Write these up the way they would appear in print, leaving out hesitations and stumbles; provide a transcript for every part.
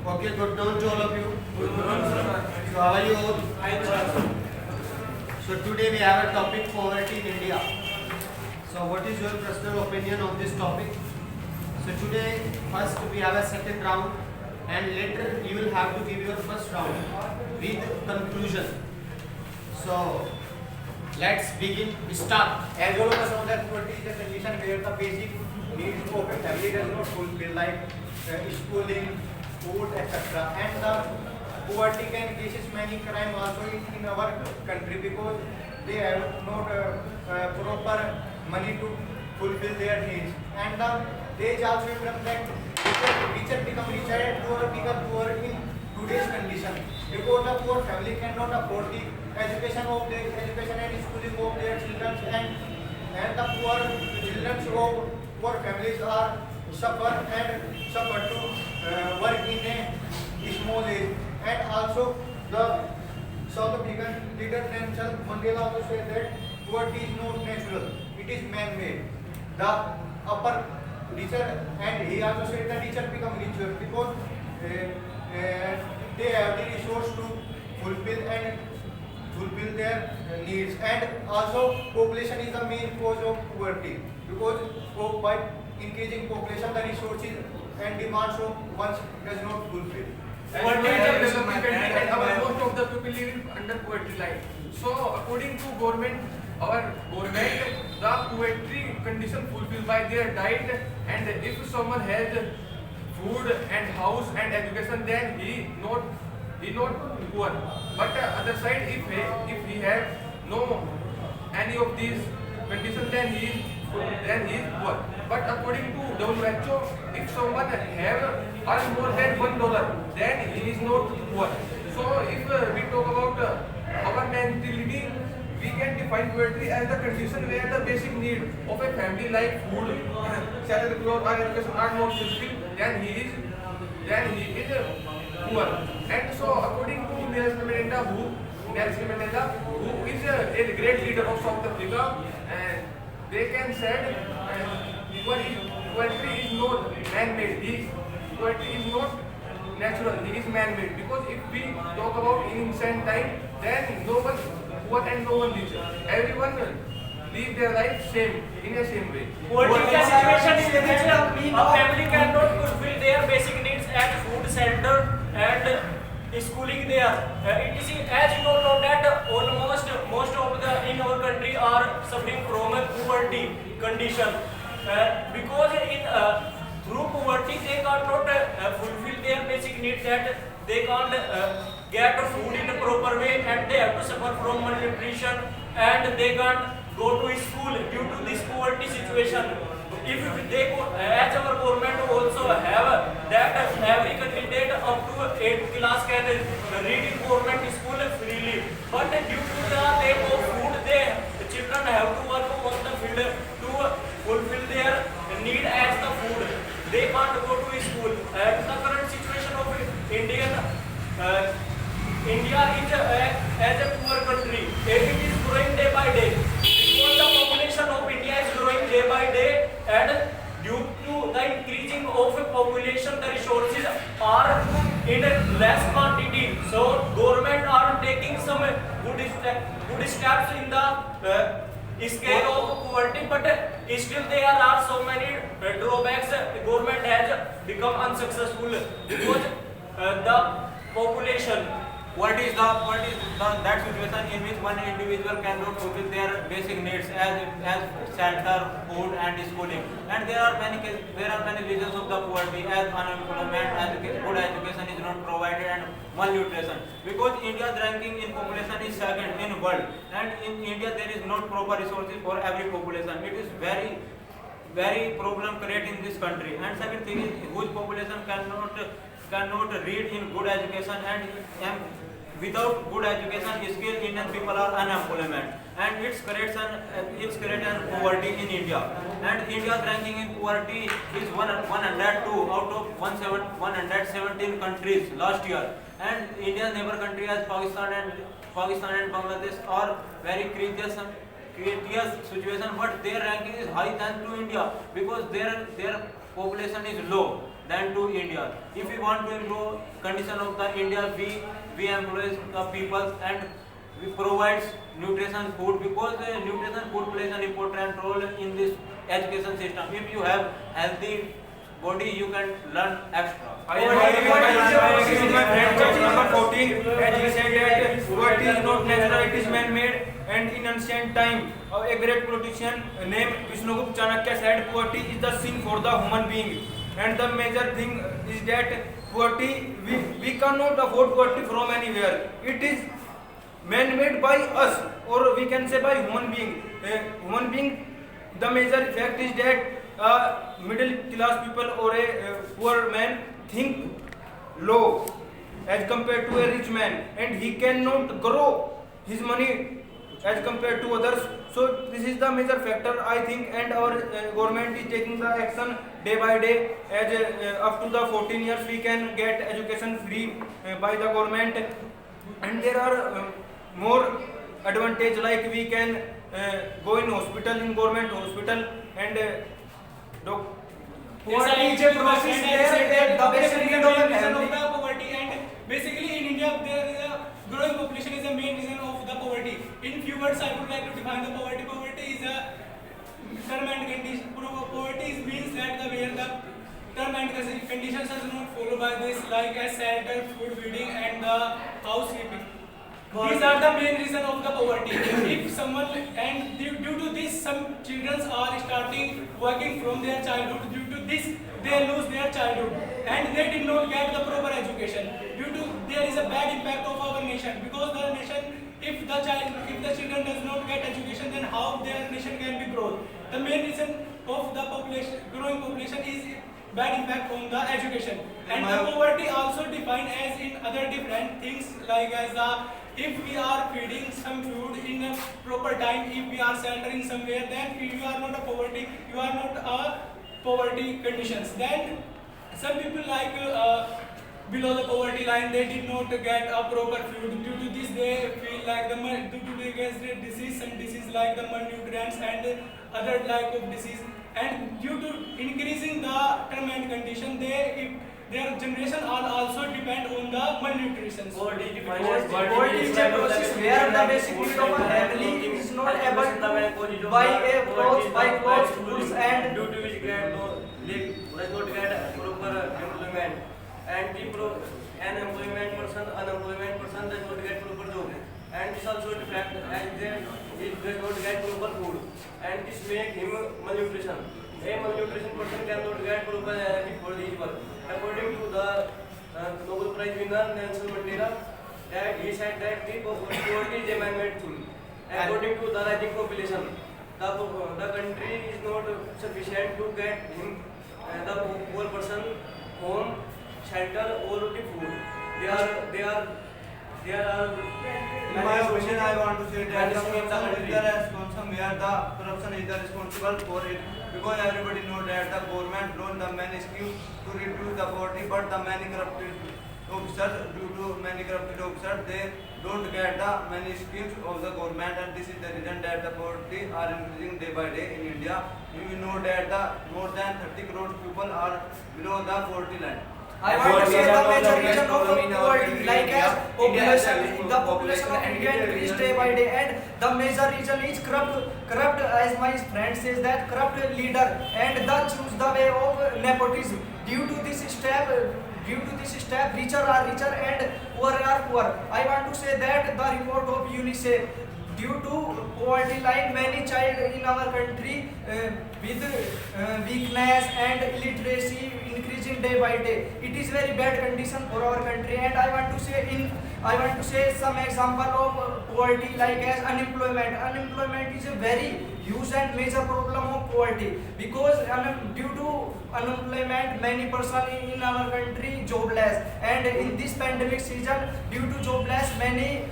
Okay, good noon to all of you. Good morning, sir. So how are you all? Fine, sir. So today we have a topic poverty in India. So what is your personal opinion on this topic? So today first we have a second round and later you will have to give your first round with conclusion. So let's begin. Start. As all of us know that poverty is a condition where the basic needs of a family does not fulfill, like schooling, food, etc. And the poverty can causes many crime also in our country because they have not proper money to fulfill their needs. And the age also become that richer become richer and poor become poor in today's condition because the poor family cannot afford the education and schooling of their children, and the poor children of poor families are suffer to work in a small age. And also the South African leader Nelson Mandela also said that poverty is not natural, it is man-made. The upper richer, and he also said that richer become richer because they have the resource to fulfill their needs. And also population is the main cause of poverty because by increasing population the resources and demands of ones does not fulfill. Poverty is a developing country and most of the people live under poverty line. So according to government, our government, the poverty condition fulfilled by their diet, and if someone has food and house and education, then he not poor. But other side, if he have no any of these conditions, then he is poor. But according to WHO, if someone have earn more than $1, then he is not poor. So if we talk about our mentality, we can define poverty as the condition where the basic need of a family like food, shelter, clothes, or education are not fulfilled, then he is poor. And so according to Nelson Mandela, who is a great leader of South Africa, and they can say poverty is not man-made. Poverty is not natural. It is man-made. Because if we talk about in ancient time, then no one poor and no one rich. Everyone live their life in a same way. Poverty is a situation in which a family cannot fulfill their basic needs as food, shelter, and schooling there. It is as you know that almost most of the in our country are suffering from a poverty condition because in through poverty they cannot fulfill their basic needs, that they can't get food in a proper way, and they have to suffer from malnutrition, and they can't go to school due to this poverty situation. If they as our government also have that every candidate up to 8th class can read in government school freely, but due to the lack of food, the children have to work on the field to fulfill their need as the food. They can't go to school. The current situation of India is as a poor country. It is growing day by day. Because the population of India is growing day by day, and due to the increasing of population, the resources are in a less quantity. So government are taking some good steps in the scale of poverty, but still there are so many drawbacks. Government has become unsuccessful because the population. What is that situation in which one individual cannot fulfill their basic needs as shelter, food, and schooling? And there are many reasons of the poverty, as unemployment, as good education is not provided, and malnutrition. Because India's ranking in population is second in world, and in India there is not proper resources for every population. It is very problem create in this country. And second thing is huge population cannot read in good education, and without good education, skilled Indian people are unemployment, and it's created an poverty in India. And India's ranking in poverty is 102 out of 117 countries last year. And India's neighbor country as Pakistan and Bangladesh are very critical situation, but their ranking is high than to India because their population is low. than to India. If we want to improve condition of the India, we employ the people and we provides nutrition food, because nutrition food plays an important role in this education system. If you have healthy body, you can learn extra. I agree with my friend. Chapter number 14, as he said that poverty is not natural, it is man-made. And in ancient time, a great politician named Vishnugupta Chanakya said poverty is the sin for the human being. And the major thing is that poverty, we cannot afford poverty from anywhere. It is man-made by us, or we can say by human being. Human being, the major effect is that middle class people or a poor man think low as compared to a rich man, and he cannot grow his money as compared to others. So this is the major factor, I think, and our government is taking the action day by day. As up to the 14 years we can get education free by the government, and there are more advantage, like we can go in hospital, in government hospital, and Poverty is a process where the basic need of the poverty, and basically in India there is a growing population is the main reason of the poverty. In few words, I would like to define the poverty. Poverty is a term and condition. Poverty means that the where the term and conditions are not followed by this, like as shelter, food, feeding, and the housekeeping. These are the main reason of the poverty. If someone, and due to this, some children are starting working from their childhood. Due to this, they lose their childhood, and they did not get the proper education. Due to there is a bad impact of our nation, because the nation, if the children does not get education, then how their nation can be grown? The main reason of the growing population is bad impact on the education. And the poverty also defined as in other different things, like as if we are feeding some food in a proper time, if we are sheltering somewhere, then you are not a poverty, you are not a poverty conditions. Then some people like below the poverty line, they did not get a proper food. Due to this, they feel like due to they get disease, some disease like the malnutrients and other type of disease. And due to increasing the term and condition, their generation are also depend on the malnutrition. Poverty is a process where the basic need of a family is not able to buy clothes, foods, and due to which does not get proper employment, and unemployment person does not get proper job, and this also defect as he does not get proper food, and this make him malnutrition. A malnutrition person cannot get proper energy for his work. According to the Nobel Prize winner Nelson Mandela, that he said that the poverty is a man-made thing. According to the rising population, the country is not sufficient to get him the poor person home, shelter, or the food. They are. In my opinion, I want to say that the corruption is the corruption is responsible for it, because everybody knows that the government launched the many schemes to reduce the poverty, but the many corrupted officers, due to many corrupted officers, they don't get the many schemes of the government, and this is the reason that the poverty are increasing day by day in India. We know that more than 30 crore people are below the poverty line. I want to say the major reason of poverty, like as population, the population of India increased day by day, and the major reason is corrupt, as my friend says, that corrupt leader, and the choose the way of nepotism. Due to this step, richer are richer and poor are poor. I want to say that the report of UNICEF, due to poverty line, many child in our country with weakness and illiteracy increasing day by day. It is very bad condition for our country, and I want to say some example of poverty, like as unemployment. Unemployment is a very huge and major problem of poverty, because due to unemployment, many person in our country jobless, and in this pandemic season, due to jobless, many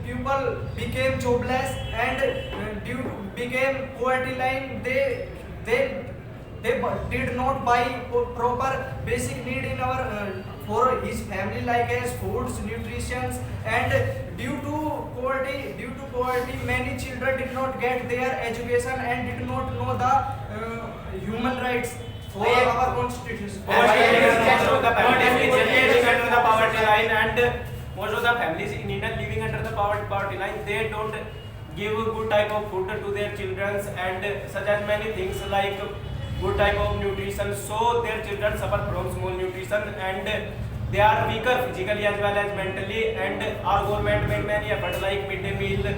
people became jobless, and due to became poverty line, they did not buy proper basic need in our for his family, like as foods, nutrition, and due to poverty, many children did not get their education and did not know the human rights for our constitution. line, and most of the families in India living under the poverty line, they don't give good type of food to their children, and such as many things like good type of nutrition, so their children suffer from malnutrition and they are weaker physically as well as mentally. And our government made many efforts like midday meal